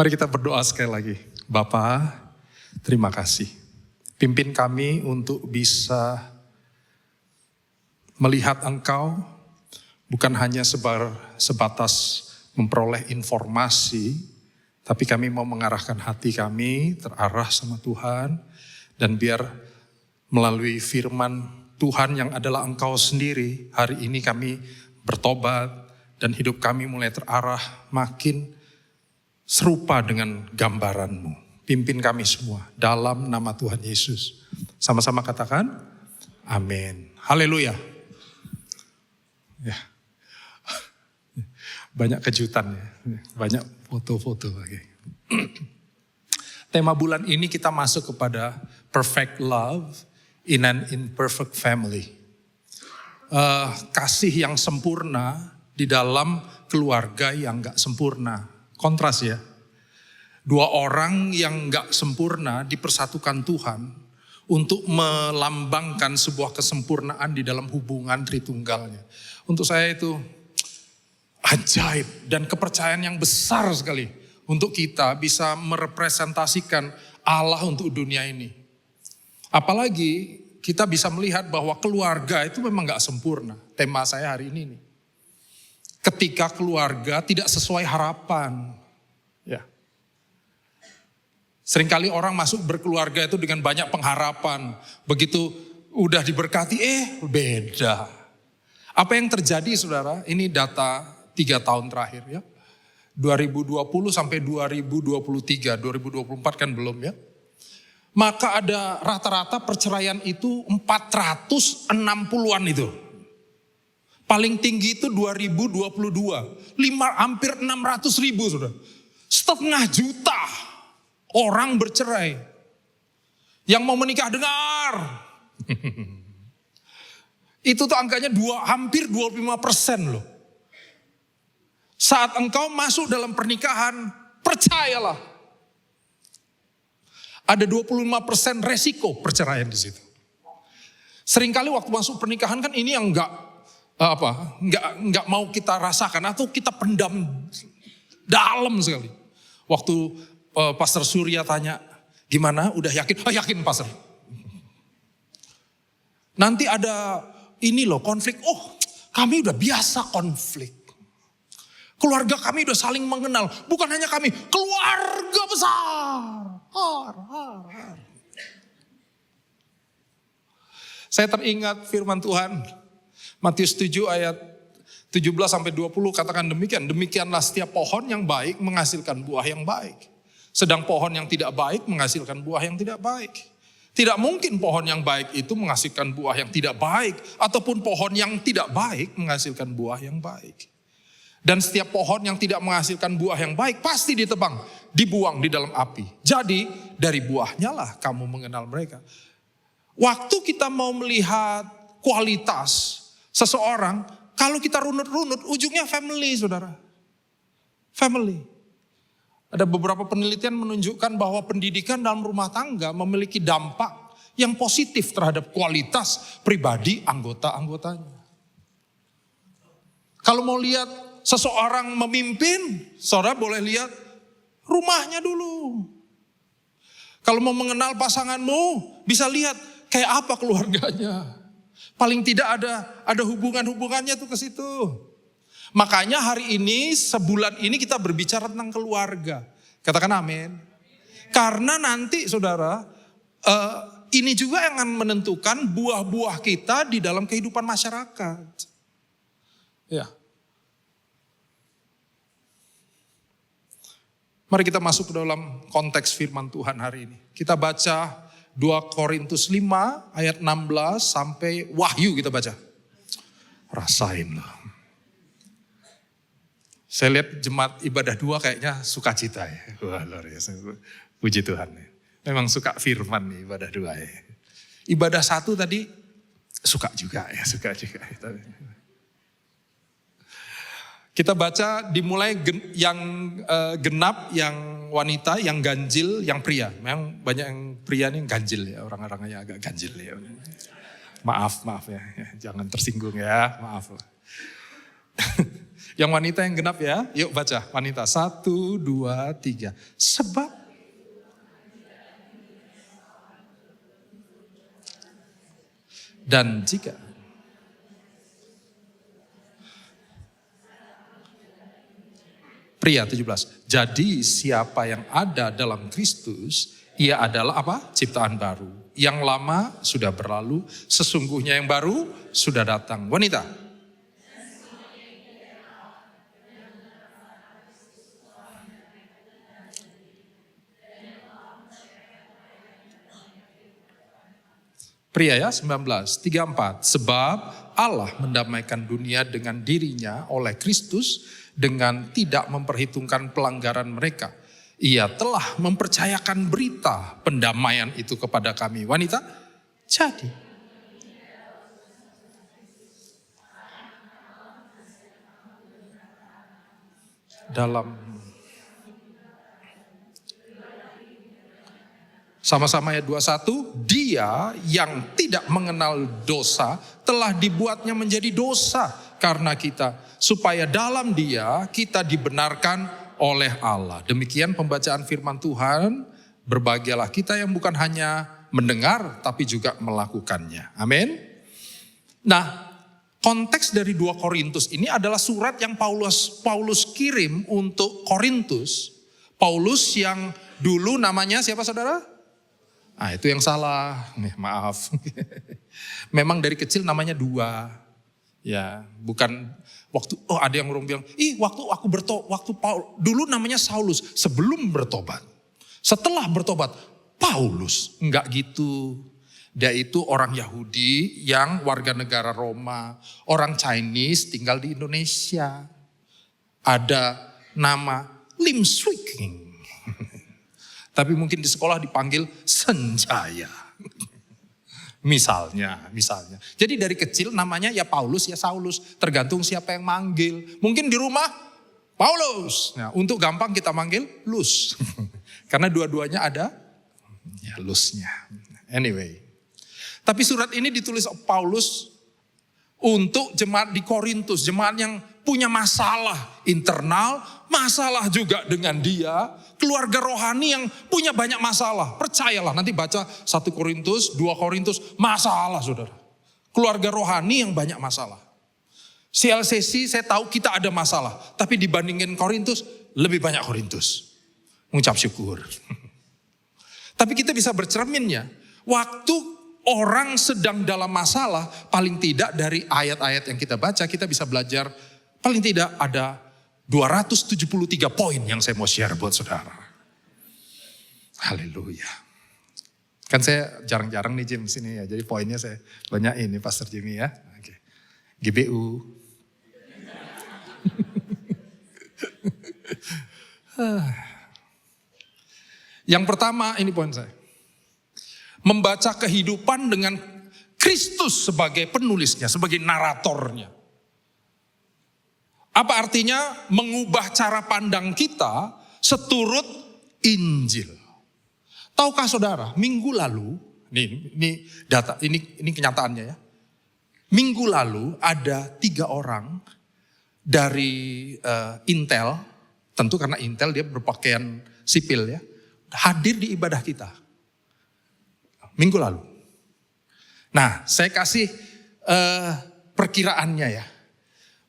Mari kita berdoa sekali lagi. Bapa, terima kasih. Pimpin kami untuk bisa melihat Engkau bukan hanya sebatas memperoleh informasi, tapi kami mau mengarahkan hati kami terarah sama Tuhan. Dan biar melalui firman Tuhan yang adalah Engkau sendiri, hari ini kami bertobat dan hidup kami mulai terarah makin serupa dengan gambaran-Mu. Pimpin kami semua dalam nama Tuhan Yesus. Sama-sama katakan, amin. Haleluya. Ya. Banyak kejutan ya, banyak foto-foto. Tema bulan ini kita masuk kepada perfect love in an imperfect family. Kasih yang sempurna di dalam keluarga yang gak sempurna. Kontras ya. Dua orang yang gak sempurna dipersatukan Tuhan untuk melambangkan sebuah kesempurnaan di dalam hubungan Tritunggalnya. Untuk saya itu ajaib dan kepercayaan yang besar sekali untuk kita bisa merepresentasikan Allah untuk dunia ini. Apalagi kita bisa melihat bahwa keluarga itu memang gak sempurna. Tema saya hari ini nih. Ketika keluarga tidak sesuai harapan. Ya. Seringkali orang masuk berkeluarga itu dengan banyak pengharapan. Begitu udah diberkati, beda. Apa yang terjadi saudara? Ini data 3 tahun terakhir ya. 2020 sampai 2023, 2024 kan belum ya. Maka ada rata-rata perceraian itu 460-an itu. Paling tinggi itu 2022, hampir 600.000 sudah. 1,5 juta orang bercerai. Yang mau menikah dengar. Itu tuh angkanya hampir 25% loh. Saat engkau masuk dalam pernikahan, percayalah. Ada 25% resiko perceraian di situ. Seringkali waktu masuk pernikahan kan ini yang enggak mau kita rasakan atau kita pendam dalam sekali. Waktu Pastor Surya tanya, gimana? Udah yakin? Yakin Pastor. Nanti ada ini loh konflik. Kami udah biasa konflik. Keluarga kami udah saling mengenal. Bukan hanya kami, keluarga besar. Saya teringat firman Tuhan. Matius 7 ayat 17-20 katakan demikian. Demikianlah setiap pohon yang baik menghasilkan buah yang baik. Sedang pohon yang tidak baik menghasilkan buah yang tidak baik. Tidak mungkin pohon yang baik itu menghasilkan buah yang tidak baik. Ataupun pohon yang tidak baik menghasilkan buah yang baik. Dan setiap pohon yang tidak menghasilkan buah yang baik pasti ditebang, dibuang di dalam api. Jadi dari buahnya lah kamu mengenal mereka. Waktu kita mau melihat kualitas seseorang, kalau kita runut-runut, ujungnya family, saudara. Family. Ada beberapa penelitian menunjukkan bahwa pendidikan dalam rumah tangga memiliki dampak yang positif terhadap kualitas pribadi anggota-anggotanya. Kalau mau lihat seseorang memimpin, saudara boleh lihat rumahnya dulu. Kalau mau mengenal pasanganmu, bisa lihat kayak apa keluarganya. Paling tidak ada hubungan-hubungannya tuh ke situ. Makanya hari ini, sebulan ini kita berbicara tentang keluarga. Katakan amin. Karena nanti saudara, ini juga yang akan menentukan buah-buah kita di dalam kehidupan masyarakat. Ya. Mari kita masuk ke dalam konteks firman Tuhan hari ini. Kita baca 2 Korintus 5 ayat 16 sampai Wahyu kita baca. Rasain loh. Saya lihat jemaat ibadah 2 kayaknya sukacita ya. Wah luar biasa. Puji Tuhan ya. Memang suka firman nih ibadah 2 ya. Ibadah 1 tadi suka juga ya. Kita baca dimulai yang genap, yang wanita, yang ganjil, yang pria. Memang banyak yang pria nih ganjil ya, orang-orangnya agak ganjil ya. Maaf ya, jangan tersinggung ya, maaf. Yang wanita yang genap ya. Yuk baca wanita. 1, 2, 3. Sebab. Dan jika. Pria 17. Jadi siapa yang ada dalam Kristus, ia adalah apa? Ciptaan baru. Yang lama sudah berlalu, sesungguhnya yang baru sudah datang. Wanita. Pria ya 19, 34. Sebab Allah mendamaikan dunia dengan dirinya oleh Kristus dengan tidak memperhitungkan pelanggaran mereka. Ia telah mempercayakan berita pendamaian itu kepada kami. Wanita, jadi. Dalam sama-sama ayat 21, dia yang tidak mengenal dosa telah dibuatnya menjadi dosa karena kita, supaya dalam dia kita dibenarkan oleh Allah. Demikian pembacaan firman Tuhan. Berbahagialah kita yang bukan hanya mendengar tapi juga melakukannya. Amin. Nah, konteks dari 2 Korintus ini adalah surat yang Paulus kirim untuk Korintus. Paulus yang dulu namanya siapa saudara? Ah, itu yang salah, maaf. Memang dari kecil namanya 2. Ya, bukan waktu ada yang orang bilang, waktu dulu namanya Saulus sebelum bertobat. Setelah bertobat Paulus, enggak gitu. Dia itu orang Yahudi yang warga negara Roma, orang Chinese tinggal di Indonesia. Ada nama Lim Swee King. Tapi mungkin di sekolah dipanggil Senjaya. Misalnya. Jadi dari kecil namanya ya Paulus ya Saulus. Tergantung siapa yang manggil. Mungkin di rumah Paulus. Nah, untuk gampang kita manggil Lus. Karena dua-duanya ada ya Lusnya. Anyway. Tapi surat ini ditulis Paulus untuk jemaat di Korintus. Jemaat yang punya masalah internal, masalah juga dengan dia, keluarga rohani yang punya banyak masalah. Percayalah, nanti baca 1 Korintus, 2 Korintus, masalah saudara. Keluarga rohani yang banyak masalah. CLCC saya tahu kita ada masalah, tapi dibandingin Korintus, lebih banyak Korintus. Mengucap syukur. Tapi kita bisa bercerminnya, waktu orang sedang dalam masalah, paling tidak dari ayat-ayat yang kita baca, kita bisa belajar paling tidak ada 273 poin yang saya mau share buat saudara. Haleluya. Kan saya jarang-jarang nih Jim sini ya, jadi poinnya saya banyak ini Pastor Jimmy ya. Oke. GBU. Yang pertama ini poin saya. Membaca kehidupan dengan Kristus sebagai penulisnya, sebagai naratornya. Apa artinya? Mengubah cara pandang kita seturut Injil. Tahukah saudara, minggu lalu, ini data, ini kenyataannya ya. Minggu lalu ada 3 orang dari Intel, tentu karena Intel dia berpakaian sipil ya, hadir di ibadah kita. Minggu lalu. Nah, saya kasih perkiraannya ya.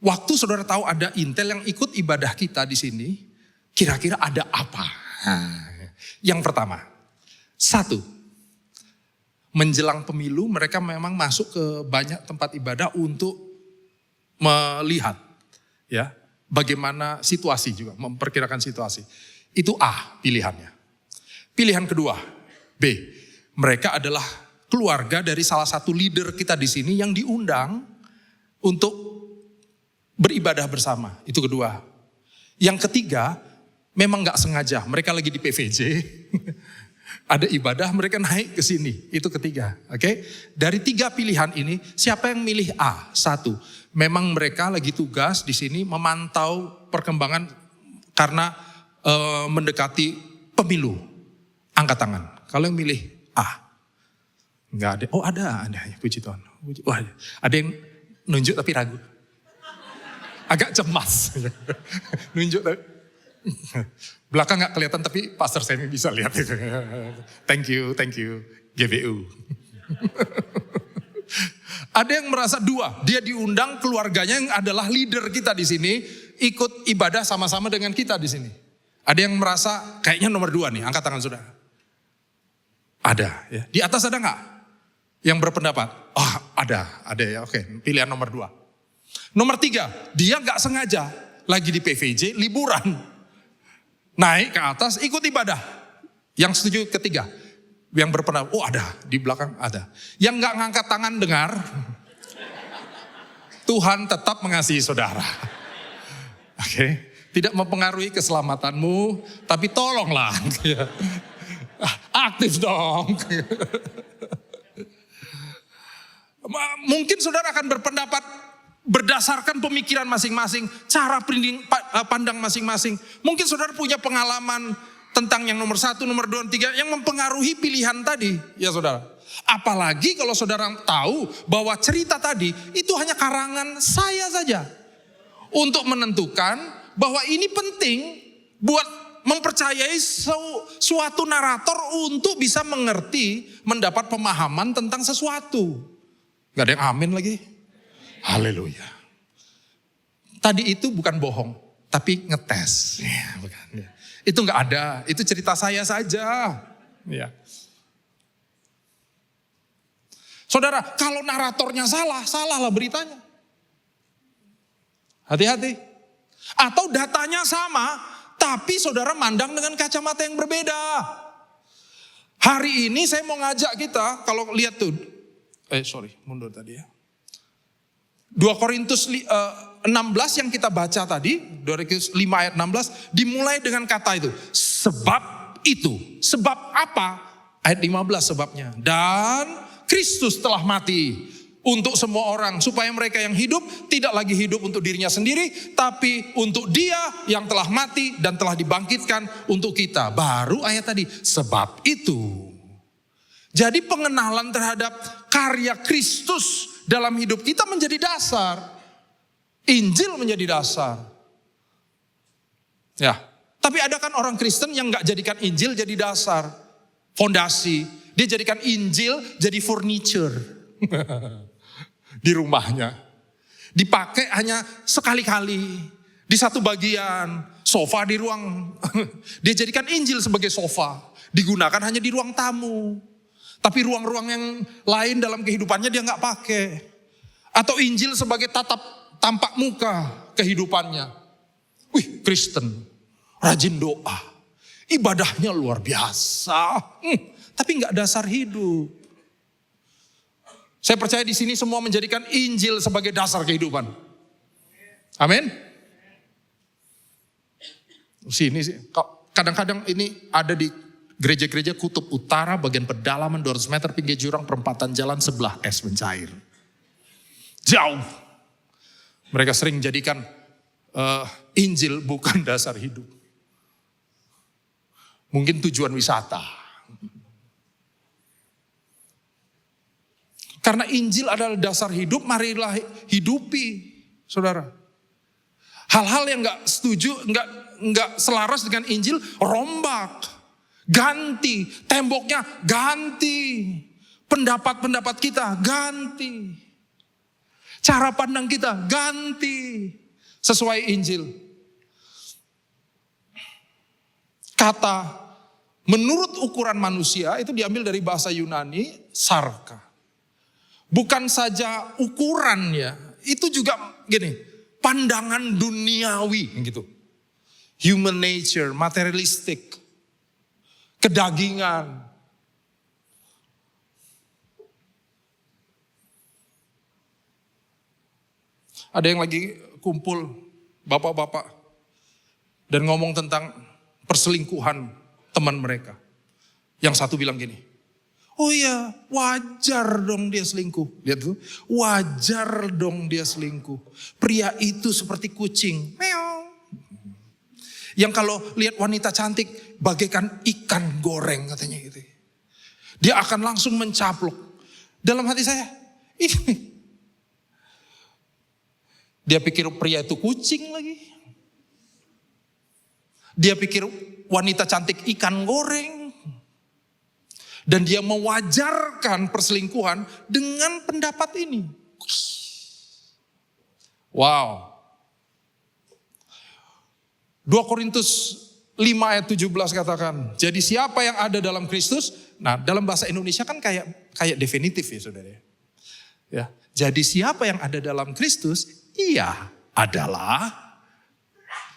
Waktu saudara tahu ada Intel yang ikut ibadah kita di sini, kira-kira ada apa? Yang pertama, 1, menjelang pemilu mereka memang masuk ke banyak tempat ibadah untuk melihat ya bagaimana situasi juga, memperkirakan situasi. Itu A pilihannya. Pilihan kedua, B, mereka adalah keluarga dari salah satu leader kita di sini yang diundang untuk beribadah bersama. Itu kedua. Yang ketiga, memang gak sengaja. Mereka lagi di PVJ. Ada ibadah, mereka naik ke sini. Itu ketiga. Oke? Dari 3 pilihan ini, siapa yang milih A? 1. Memang mereka lagi tugas di sini memantau perkembangan karena mendekati pemilu. Angkat tangan. Kalau yang milih A. Enggak ada. Oh ada ya, puji Tuhan. Wah, ada yang nunjuk tapi ragu. agak cemas. Nunjuk. Belakang nggak kelihatan tapi Pastor Semi bisa lihat. Thank you GBU. Ada yang merasa dua, dia diundang keluarganya yang adalah leader kita di sini ikut ibadah sama-sama dengan kita di sini. Ada yang merasa kayaknya nomor 2 nih, angkat tangan saudara. Ada ya. Di atas ada nggak yang berpendapat? Oh ada ya, oke, pilihan nomor 2. Nomor 3, dia nggak sengaja lagi di PVJ liburan, naik ke atas ikut ibadah. Yang setuju ketiga, yang berpendapat, oh ada di belakang ada. Yang nggak ngangkat tangan dengar, Tuhan tetap mengasihi saudara. Oke. Tidak mempengaruhi keselamatanmu, tapi tolonglah. Aktif dong. Mungkin saudara akan berpendapat berdasarkan pemikiran masing-masing, cara pandang masing-masing. Mungkin saudara punya pengalaman tentang yang nomor 1, nomor 2, 3 yang mempengaruhi pilihan tadi, ya saudara. Apalagi kalau saudara tahu bahwa cerita tadi itu hanya karangan saya saja. Untuk menentukan bahwa ini penting buat mempercayai suatu narator untuk bisa mengerti, mendapat pemahaman tentang sesuatu. Gak ada yang amin lagi. Haleluya. Tadi itu bukan bohong, tapi ngetes. Ya, bukan, ya. Itu gak ada, itu cerita saya saja. Ya. Saudara, kalau naratornya salah lah beritanya. Hati-hati. Atau datanya sama, tapi saudara mandang dengan kacamata yang berbeda. Hari ini saya mau ngajak kita, kalau lihat tuh, mundur tadi ya. 2 Korintus 16 yang kita baca tadi, 2 Korintus 5 ayat 16, dimulai dengan kata itu. Sebab itu, sebab apa? Ayat 15 sebabnya. Dan Kristus telah mati untuk semua orang, supaya mereka yang hidup tidak lagi hidup untuk dirinya sendiri, tapi untuk Dia yang telah mati dan telah dibangkitkan untuk kita. Baru ayat tadi, sebab itu. Jadi pengenalan terhadap karya Kristus dalam hidup kita menjadi dasar. Injil menjadi dasar. Ya, tapi ada kan orang Kristen yang gak jadikan Injil jadi dasar, fondasi. Dia jadikan Injil jadi furniture. Di rumahnya. Dipakai hanya sekali-kali. Di satu bagian. Sofa di ruang. Dia jadikan Injil sebagai sofa. Digunakan hanya di ruang tamu. Tapi ruang-ruang yang lain dalam kehidupannya dia gak pakai. Atau Injil sebagai tampak muka kehidupannya. Wih, Kristen. Rajin doa. Ibadahnya luar biasa. Tapi gak dasar hidup. Saya percaya di sini semua menjadikan Injil sebagai dasar kehidupan. Amin. Sini sih, kadang-kadang ini ada di gereja-gereja kutub utara, bagian pedalaman 200 meter pinggir jurang, perempatan jalan sebelah es mencair. Jauh. Mereka sering jadikan Injil bukan dasar hidup. Mungkin tujuan wisata. Karena Injil adalah dasar hidup, marilah hidupi, saudara. Hal-hal yang gak setuju, gak selaras dengan Injil, rombak, ganti, temboknya ganti, pendapat-pendapat kita ganti, cara pandang kita ganti, sesuai Injil. Kata menurut ukuran manusia itu diambil dari bahasa Yunani, sarka. Bukan saja ukurannya, itu juga gini, pandangan duniawi gitu. Human nature, materialistik, kedagingan. Ada yang lagi kumpul bapak-bapak dan ngomong tentang perselingkuhan teman mereka. Yang satu bilang gini, oh iya, wajar dong dia selingkuh. Lihat tuh, wajar dong dia selingkuh. Pria itu seperti kucing. Meow. Yang kalau lihat wanita cantik, bagaikan ikan goreng katanya gitu. Dia akan langsung mencaplok. Dalam hati saya, ini Dia pikir pria itu kucing lagi. Dia pikir wanita cantik ikan goreng. Dan dia mewajarkan perselingkuhan dengan pendapat ini. Wow. 2 Korintus 5 ayat 17 katakan, jadi siapa yang ada dalam Kristus, nah dalam bahasa Indonesia kan kayak definitif ya saudara. Ya, jadi siapa yang ada dalam Kristus, ia adalah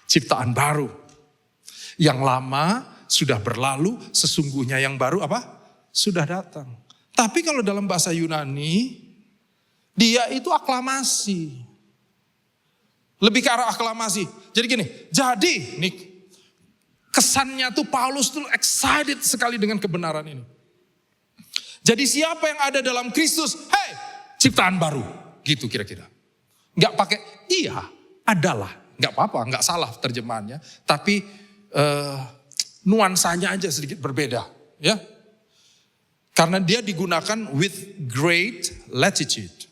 ciptaan baru. Yang lama sudah berlalu, sesungguhnya yang baru apa? Sudah datang. Tapi kalau dalam bahasa Yunani, dia itu aklamasi. Lebih ke arah aklamasi. Jadi gini, nih kesannya tuh Paulus tuh excited sekali dengan kebenaran ini. Jadi siapa yang ada dalam Kristus, hey, ciptaan baru. Gitu kira-kira. Gak pakai iya, adalah. Gak apa-apa, gak salah terjemahannya. Tapi nuansanya aja sedikit berbeda. Ya. Karena dia digunakan with great latitude.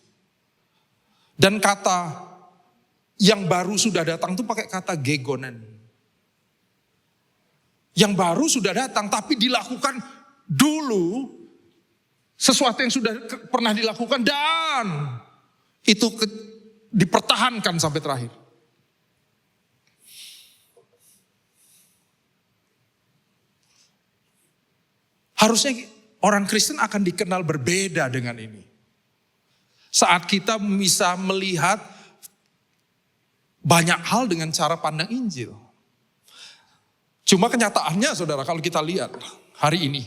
Dan kata yang baru sudah datang itu pakai kata gegonen. Yang baru sudah datang tapi dilakukan dulu sesuatu yang sudah pernah dilakukan dan itu dipertahankan sampai terakhir. Harusnya orang Kristen akan dikenal berbeda dengan ini. Saat kita bisa melihat banyak hal dengan cara pandang Injil. Cuma kenyataannya saudara kalau kita lihat hari ini.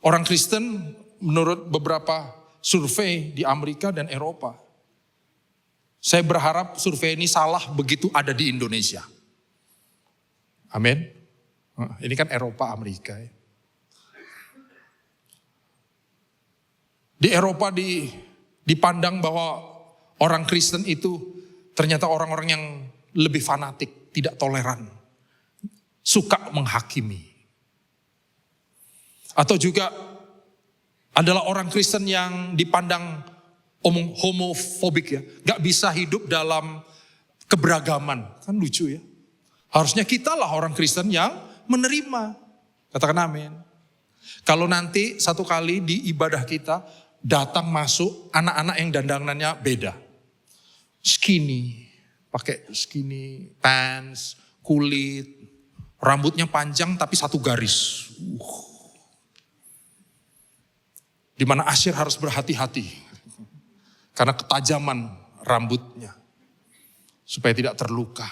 Orang Kristen menurut beberapa survei di Amerika dan Eropa. Saya berharap survei ini salah begitu ada di Indonesia. Amin. Ini kan Eropa, Amerika ya. Di Eropa dipandang bahwa orang Kristen itu ternyata orang-orang yang lebih fanatik, tidak toleran, suka menghakimi. Atau juga adalah orang Kristen yang dipandang homofobik ya, gak bisa hidup dalam keberagaman, kan lucu ya. Harusnya kita lah orang Kristen yang menerima, katakan amin. Kalau nanti satu kali di ibadah kita, datang masuk anak-anak yang dandanannya beda. Skinny, pakai skinny pants, kulit, rambutnya panjang tapi satu garis. Di mana Asyir harus berhati-hati karena ketajaman rambutnya supaya tidak terluka.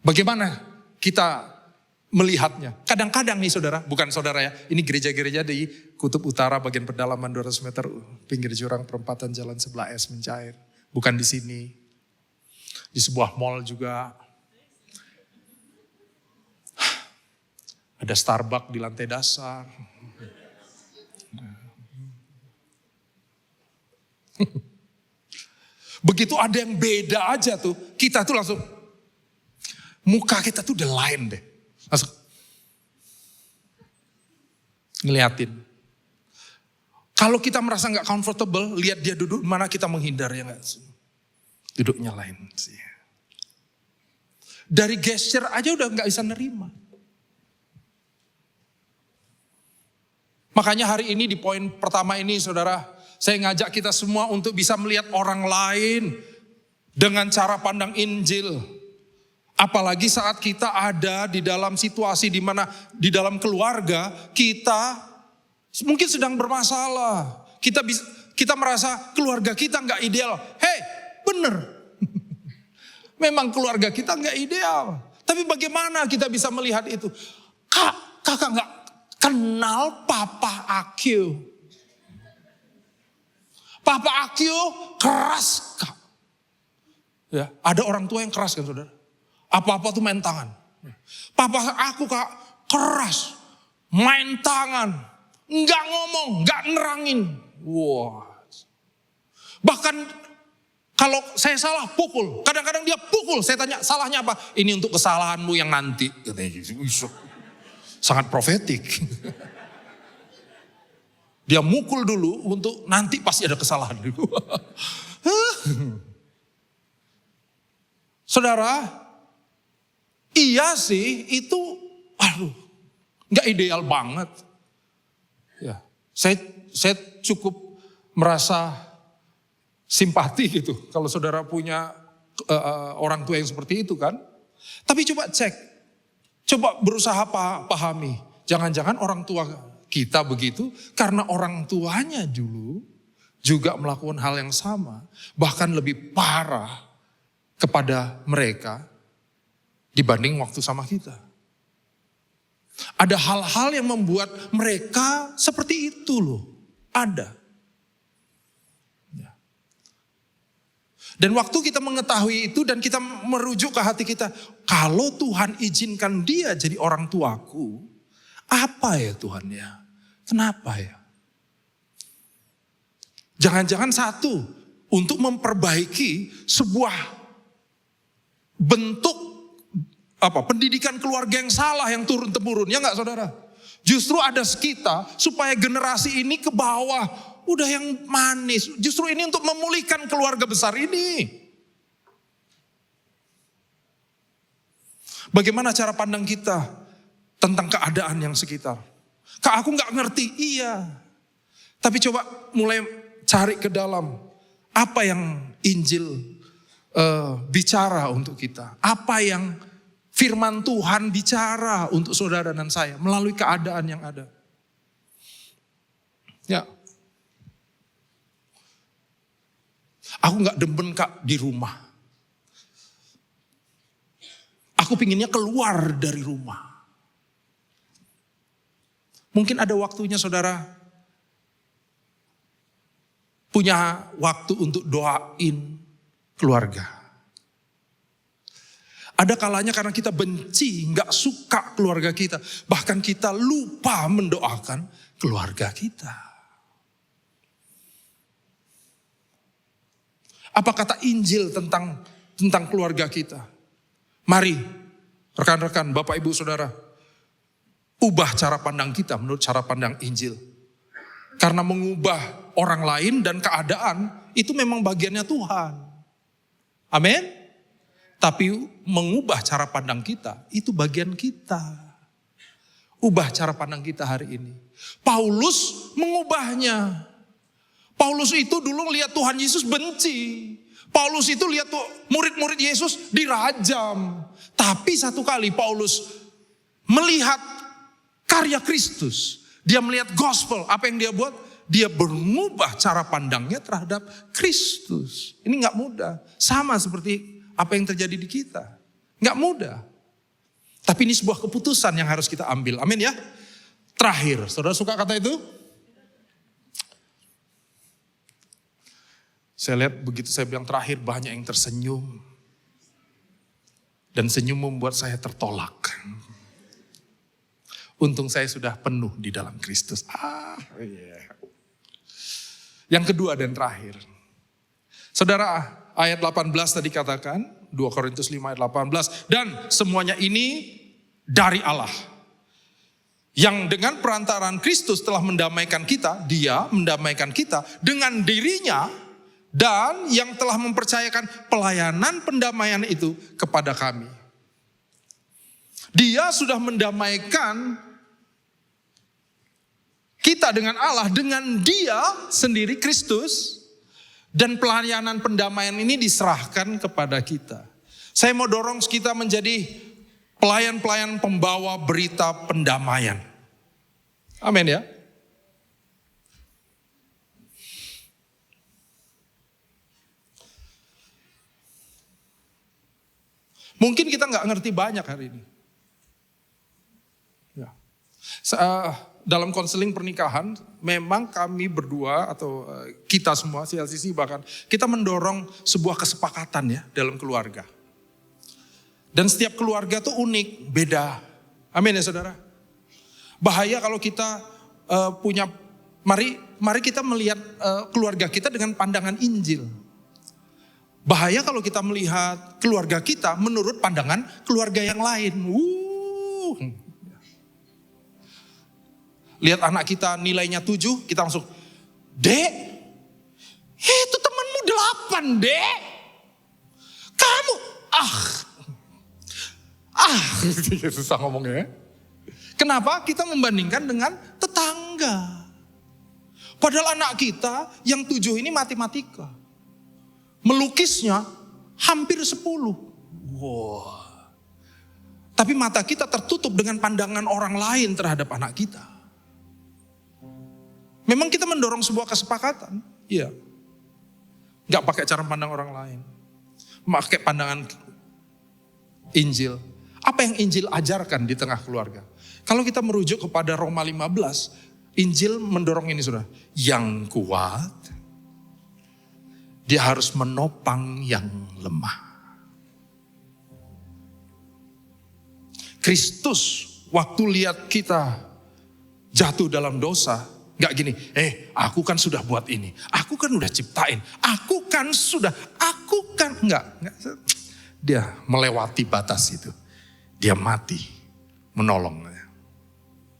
Bagaimana kita melihatnya? Kadang-kadang nih saudara, bukan saudara ya, ini gereja-gereja di Kutub Utara bagian pedalaman 200 meter pinggir jurang perempatan jalan sebelah es mencair. Bukan di sini, di sebuah mall juga. Ada Starbucks di lantai dasar. Begitu ada yang beda aja tuh, kita tuh langsung, muka kita tuh udah lain deh. Langsung ngeliatin. Kalau kita merasa gak comfortable, lihat dia duduk mana kita menghindar ya gak? Duduknya lain sih. Dari gesture aja udah gak bisa nerima. Makanya hari ini di poin pertama ini saudara, saya ngajak kita semua untuk bisa melihat orang lain dengan cara pandang Injil. Apalagi saat kita ada di dalam situasi di mana di dalam keluarga kita mungkin sedang bermasalah. Kita merasa keluarga kita nggak ideal. Hei, bener. Memang keluarga kita nggak ideal. Tapi bagaimana kita bisa melihat itu? Kakak nggak kenal Papa Akio. Papa Akio keras, Kak. Ya, ada orang tua yang keras kan saudara. Apa-apa tuh main tangan. Papa aku Kak keras, main tangan, nggak ngomong, nggak nerangin. Wah. Bahkan kalau saya salah pukul, kadang-kadang dia pukul. Saya tanya salahnya apa? Ini untuk kesalahanmu yang nanti. Sangat profetik. Dia mukul dulu untuk nanti pasti ada kesalahan. Saudara, iya sih itu, nggak ideal banget. Ya, saya cukup merasa simpati gitu kalau saudara punya orang tua yang seperti itu kan. Tapi coba cek, coba berusaha pahami. Jangan-jangan orang tua kita begitu karena orang tuanya dulu juga melakukan hal yang sama, bahkan lebih parah kepada mereka dibanding waktu sama kita. Ada hal-hal yang membuat mereka seperti itu loh. Ada. Dan waktu kita mengetahui itu dan kita merujuk ke hati kita. Kalau Tuhan izinkan dia jadi orang tuaku. Apa ya Tuhan ya? Kenapa ya? Jangan-jangan satu. Untuk memperbaiki sebuah bentuk pendidikan keluarga yang salah yang turun-temurun. Ya enggak saudara? Justru ada kita supaya generasi ini ke bawah. Udah yang manis. Justru ini untuk memulihkan keluarga besar ini. Bagaimana cara pandang kita tentang keadaan yang sekitar? Kak, aku gak ngerti. Iya. Tapi coba mulai cari ke dalam. Apa yang Injil bicara untuk kita? Apa yang firman Tuhan bicara untuk saudara dan saya melalui keadaan yang ada? Ya. Aku gak demen Kak di rumah. Aku pinginnya keluar dari rumah. Mungkin ada waktunya saudara punya waktu untuk doain keluarga. Ada kalanya karena kita benci, gak suka keluarga kita. Bahkan kita lupa mendoakan keluarga kita. Apa kata Injil tentang keluarga kita? Mari, rekan-rekan, Bapak Ibu Saudara, ubah cara pandang kita menurut cara pandang Injil. Karena mengubah orang lain dan keadaan itu memang bagiannya Tuhan. Amin. Tapi mengubah cara pandang kita itu bagian kita. Ubah cara pandang kita hari ini. Paulus mengubahnya. Paulus itu dulu lihat Tuhan Yesus benci. Paulus itu lihat tuh murid-murid Yesus dirajam. Tapi satu kali Paulus melihat karya Kristus. Dia melihat gospel. Apa yang dia buat? Dia mengubah cara pandangnya terhadap Kristus. Ini gak mudah. Sama seperti apa yang terjadi di kita. Gak mudah. Tapi ini sebuah keputusan yang harus kita ambil. Amin ya. Terakhir, saudara suka kata itu? Saya lihat begitu saya bilang terakhir banyak yang tersenyum. Dan senyum membuat saya tertolak. Untung saya sudah penuh di dalam Kristus. Yang kedua dan terakhir. Saudara, ayat 18 tadi katakan, 2 Korintus 5 ayat 18. Dan semuanya ini dari Allah. Yang dengan perantaraan Kristus telah mendamaikan kita, dia mendamaikan kita dengan dirinya. Dan yang telah mempercayakan pelayanan pendamaian itu kepada kami. Dia sudah mendamaikan kita dengan Allah, dengan dia sendiri Kristus. Dan pelayanan pendamaian ini diserahkan kepada kita. Saya mau dorong kita menjadi pelayan-pelayan pembawa berita pendamaian. Amin ya. Mungkin kita nggak ngerti banyak hari ini. Ya. Dalam konseling pernikahan, memang kami berdua atau kita semua, CLCC bahkan, kita mendorong sebuah kesepakatan ya dalam keluarga. Dan setiap keluarga tuh unik, beda. Amin ya saudara. Bahaya kalau kita punya, mari kita melihat keluarga kita dengan pandangan Injil. Bahaya kalau kita melihat keluarga kita menurut pandangan keluarga yang lain. Lihat anak kita nilainya 7, kita langsung, Dek, itu temanmu 8, Dek. Kamu, susah ngomongnya. Kenapa? Kita membandingkan dengan tetangga. Padahal anak kita yang 7 ini matematika. Melukisnya hampir 10. Wow. Tapi mata kita tertutup dengan pandangan orang lain terhadap anak kita. Memang kita mendorong sebuah kesepakatan. Iya. Gak pakai cara pandang orang lain. Pakai pandangan Injil. Apa yang Injil ajarkan di tengah keluarga? Kalau kita merujuk kepada Roma 15, Injil mendorong ini saudara. Yang kuat, dia harus menopang yang lemah. Kristus waktu lihat kita jatuh dalam dosa, gak gini, aku kan sudah buat ini, aku kan udah ciptain, aku kan, enggak. Dia melewati batas itu. Dia mati, menolong.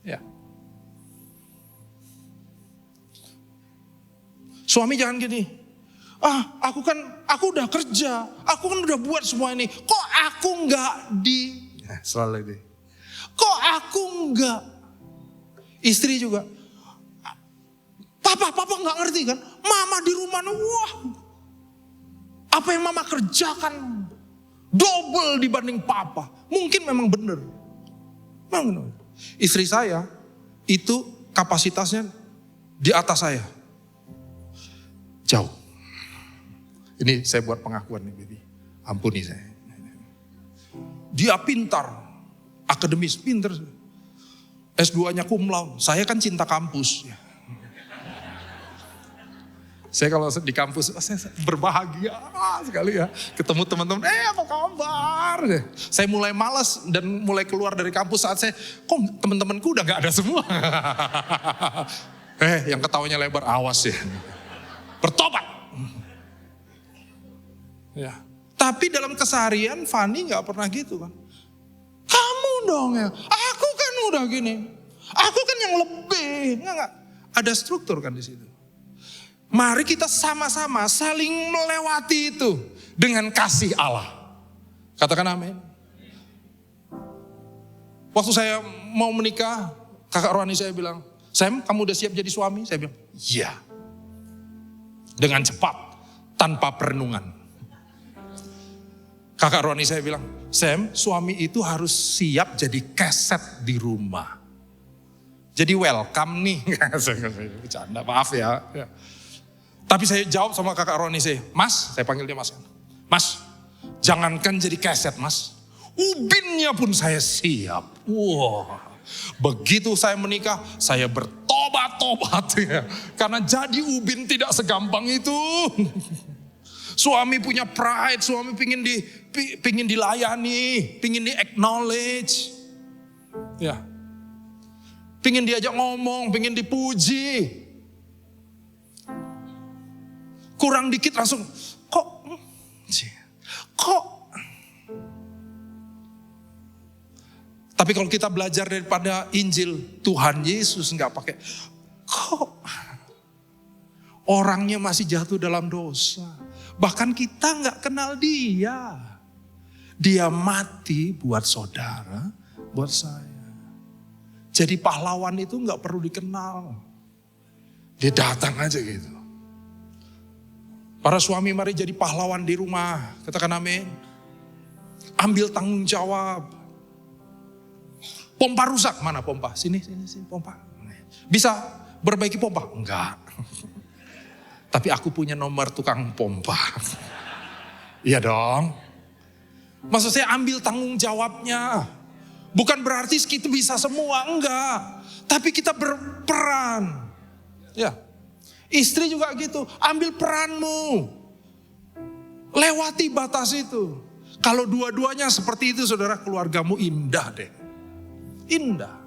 Ya. Suami jangan gini, aku udah kerja, aku kan udah buat semua ini, kok aku enggak selalu ini. Kok aku enggak? Istri juga, Papa enggak ngerti kan, mama di rumah, wah, apa yang mama kerjakan double dibanding papa. Mungkin memang benar. Istri saya itu kapasitasnya di atas saya. Jauh. Ini saya buat pengakuan nih, baby. Ampuni saya. Dia pintar, akademis, pintar. S2-nya cum laude. Saya kan cinta kampus. Saya kalau di kampus, saya berbahagia sekali ya. Ketemu teman-teman, apa kabar? Saya mulai malas dan mulai keluar dari kampus saat saya, kok teman-temanku udah gak ada semua. Yang ketawanya lebar, awas ya. Bertobat. Ya. Tapi dalam keseharian, Fani gak pernah gitu kan. Kamu dong ya, aku kan udah gini. Aku kan yang lebih. Enggak. Ada struktur kan di situ. Mari kita sama-sama saling melewati itu dengan kasih Allah. Katakan amin. Waktu saya mau menikah, kakak rohani saya bilang, Sam, kamu udah siap jadi suami? Saya bilang, iya. Dengan cepat, tanpa perenungan. Kakak rohani saya bilang, Sam, suami itu harus siap jadi keset di rumah. Jadi welcome nih. Bercanda, maaf ya. Tapi saya jawab sama kakak rohani saya, Mas, saya panggil dia Mas. Mas, jangankan jadi keset Mas, ubinnya pun saya siap. Wah, begitu saya menikah, saya bertobat-tobat ya. Karena jadi ubin tidak segampang itu. Suami punya pride, suami pingin dilayani, pingin di acknowledge. Ya. Pingin diajak ngomong, pingin dipuji. Kurang dikit langsung, kok. Tapi kalau kita belajar daripada Injil, Tuhan Yesus nggak pakai, kok. Orangnya masih jatuh dalam dosa. Bahkan kita nggak kenal dia. Dia mati buat saudara, buat saya. Jadi pahlawan itu nggak perlu dikenal. Dia datang aja gitu. Para suami mari jadi pahlawan di rumah. Katakan amin. Ambil tanggung jawab. Pompa rusak. Mana pompa? Sini pompa. Bisa berbaiki pompa? Enggak. Tapi aku punya nomor tukang pompa. Iya dong. Maksud saya ambil tanggung jawabnya. Bukan berarti kita bisa semua. Enggak. Tapi kita berperan. Ya. Istri juga gitu, ambil peranmu. Lewati batas itu. Kalau dua-duanya seperti itu saudara, keluargamu indah deh. Indah.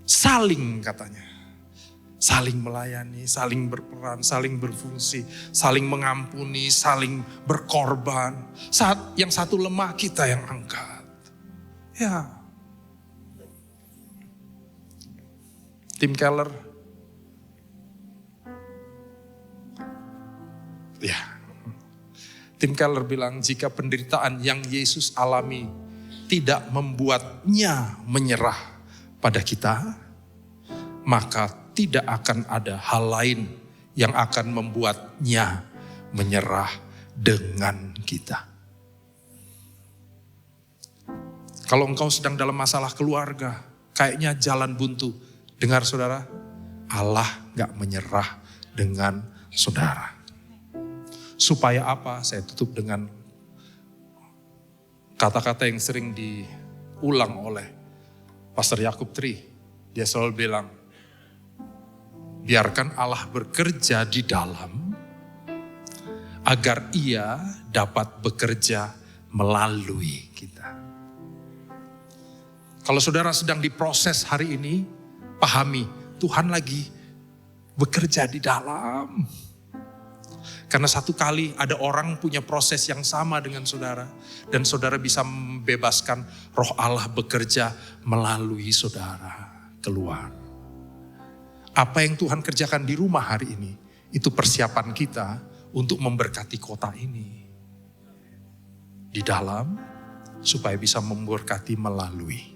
Saling katanya. Saling melayani, saling berperan, saling berfungsi, saling mengampuni, saling berkorban. Saat yang satu lemah, kita yang angkat. Ya. Tim Keller. Ya. Tim Keller bilang, jika penderitaan yang Yesus alami tidak membuatnya menyerah pada kita, maka tidak akan ada hal lain yang akan membuatnya menyerah dengan kita. Kalau engkau sedang dalam masalah keluarga, kayaknya jalan buntu. Dengar saudara, Allah gak menyerah dengan saudara. Supaya apa? Saya tutup dengan kata-kata yang sering diulang oleh Pastor Yakub Tri. Dia selalu bilang, biarkan Allah bekerja di dalam agar ia dapat bekerja melalui kita. Kalau saudara sedang diproses hari ini, pahami Tuhan lagi bekerja di dalam. Karena satu kali ada orang punya proses yang sama dengan saudara. Dan saudara bisa membebaskan roh Allah bekerja melalui saudara keluar. Apa yang Tuhan kerjakan di rumah hari ini, itu persiapan kita untuk memberkati kota ini. Di dalam, supaya bisa memberkati melalui.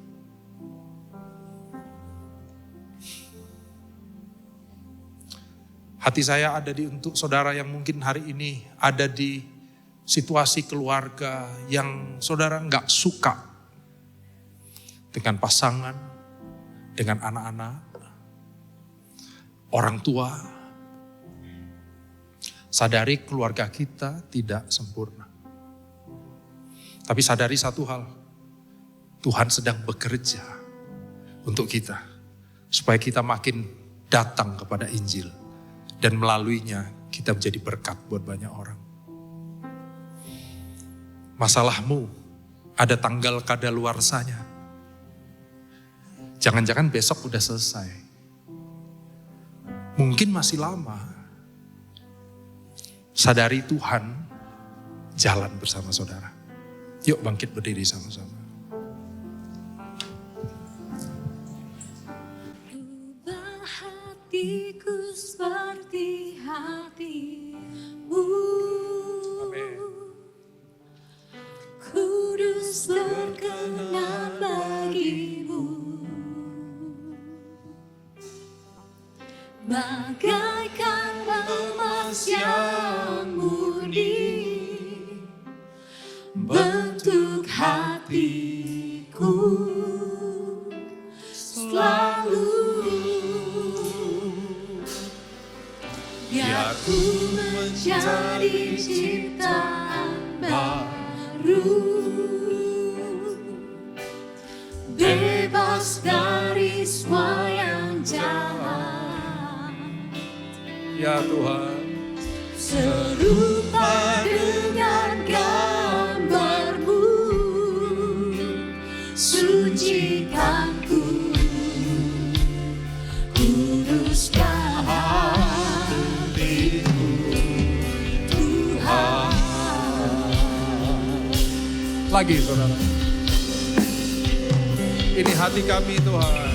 Hati saya ada untuk saudara yang mungkin hari ini ada di situasi keluarga yang saudara nggak suka dengan pasangan, dengan anak-anak, orang tua. Sadari keluarga kita tidak sempurna. Tapi sadari satu hal, Tuhan sedang bekerja untuk kita, supaya kita makin datang kepada Injil. Dan melaluinya kita menjadi berkat buat banyak orang. Masalahmu ada tanggal kadaluarsanya. Jangan-jangan besok udah selesai. Mungkin masih lama. Sadari Tuhan jalan bersama saudara. Yuk bangkit berdiri sama-sama. Hatiku seperti hatimu. Amin. Kudus berkenan bagimu. Bagaikan emas yang murni, bentuk hatiku selalu. Biar ku menjadi ciptaan baru, bebas dari semua yang jahat. Ya Tuhan, serupa dengan gambarmu, sucikanku, kuduskan hatiku, Tuhan. lagi saudara. Ini hati kami Tuhan.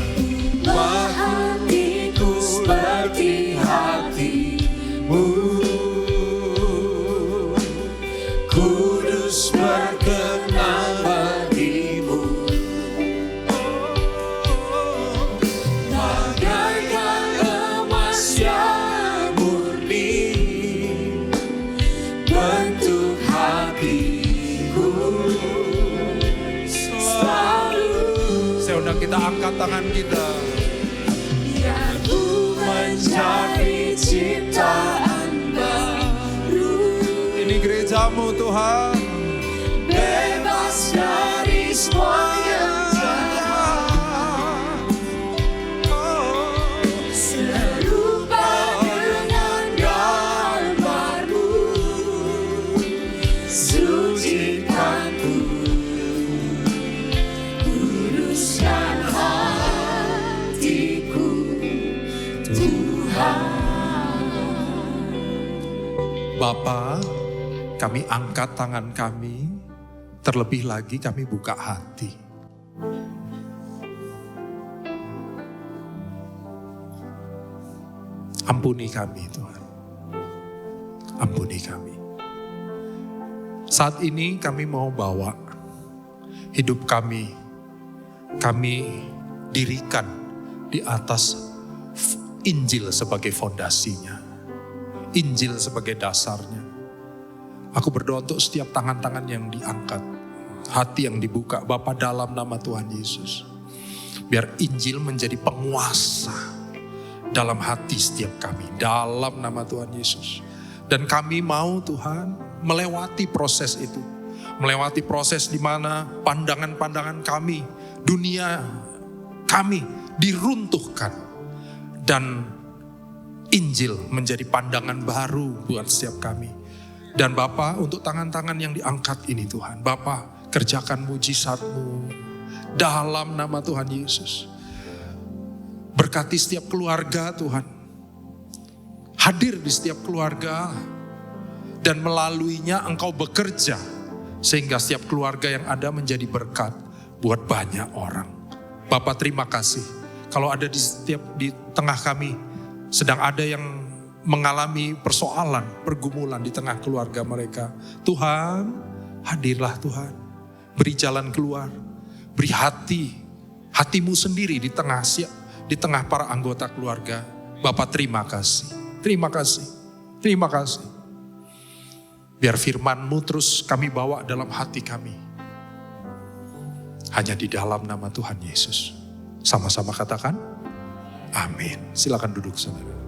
Hatiku seperti hatimu, kudus berkenan bagimu. Bagaikan emas yang murni, bentuk hatiku selalu. Saya undang kita angkat tangan kita. Biar ku menjadi ciptaan baru, Ini gerejamu Tuhan. bebas dari semua yang jahat, serupa dengan gambarmu, sucikanku, kuduskan hatiku, Tuhan. Bapa, kami angkat tangan kami, terlebih lagi kami buka hati. Ampuni kami Tuhan, ampuni kami. Saat ini kami mau bawa hidup kami dirikan di atas Injil sebagai fondasinya. Injil sebagai dasarnya. Aku berdoa untuk setiap tangan-tangan yang diangkat. Hati yang dibuka Bapa dalam nama Tuhan Yesus. Biar Injil menjadi penguasa dalam hati setiap kami. Dalam nama Tuhan Yesus. Dan kami mau Tuhan melewati proses itu. Melewati proses di mana pandangan-pandangan kami, dunia kami diruntuhkan. Dan Injil menjadi pandangan baru buat setiap kami. Dan Bapa, untuk tangan-tangan yang diangkat ini Tuhan, Bapa kerjakan mujizat-Mu dalam nama Tuhan Yesus. Berkati setiap keluarga Tuhan. Hadir di setiap keluarga. Dan melaluinya Engkau bekerja. Sehingga setiap keluarga yang ada menjadi berkat buat banyak orang. Bapa terima kasih. Kalau ada di tengah kami sedang ada yang mengalami persoalan, pergumulan di tengah keluarga mereka. Tuhan, hadirlah Tuhan. Beri jalan keluar. Beri hatimu sendiri di tengah para anggota keluarga. Bapa terima kasih. Terima kasih. Terima kasih. Biar firman-Mu terus kami bawa dalam hati kami. Hanya di dalam nama Tuhan Yesus. Sama-sama katakan, amin. Silakan duduk saudara.